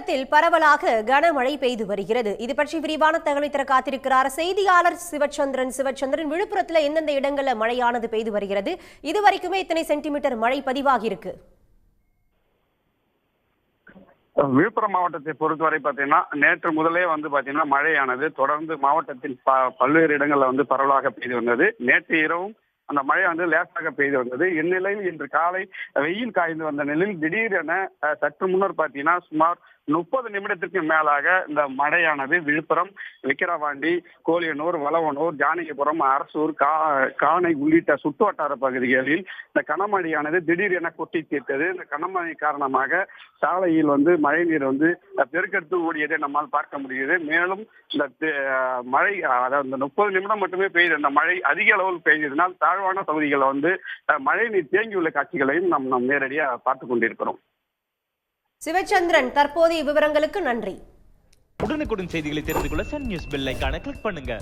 மாவட்டத்தில் பரவலாக கனமழை பெய்து வருகிறது. இது பற்றி விரிவான தகவலை தர காத்திருக்கிறார் செய்தியாளர் சிவச்சந்திரன். விழுப்புரத்தில் எந்தெந்த இடங்களில் மழையானது பெய்து வருகிறது? இதுவரைக்குமே எத்தனை சென்டிமீட்டர் மழை பதிவாகி இருக்கு? விழுப்புரம் மாவட்டத்தை பொறுத்தவரை பார்த்தீங்கன்னா நேற்று முதலே பாத்தீங்கன்னா மழையானது தொடர்ந்து மாவட்டத்தில் பல்வேறு இடங்கள்ல பரவலாக பெய்து வந்தது. நேற்று இரவும் அந்த மழை லேசாக பெய்து வந்தது. இந்நிலையில் இன்று காலை வெயில் காய்ந்து வந்த நிலையில் திடீரென சற்று முன்னர் பார்த்தீங்கன்னா சுமார் 30 நிமிடத்திற்கு மேலாக இந்த மழையானது விழுப்புரம், விக்கிரவாண்டி, கோலியனூர், வளவனூர், ஜானகிபுரம், அரசூர், காணை உள்ளிட்ட சுற்று வட்டார பகுதிகளில் இந்த கனமழையானது திடீரென கொட்டி தீர்த்தது. இந்த கனமழை காரணமாக சாலையில் மழைநீர் பெருக்கெடுத்து ஓடியதை நம்மால் பார்க்க முடியுது. மேலும் இந்த மழை அதாவது 30 நிமிடம் மட்டுமே பெய்த இந்த மழை அதிக அளவில் பெய்ததினால் தாழ்வான பகுதிகளில் மழை நீர் தேங்கியுள்ள காட்சிகளையும் நாம் நேரடியாக பார்த்து கொண்டிருக்கிறோம். சிவச்சந்திரன், தற்போதைய விவரங்களுக்கு நன்றி. உடனுக்குடன் செய்திகளை தெரிந்து கொள்ள சன் நியூஸ் பெல் ஐகானை கிளிக் பண்ணுங்க.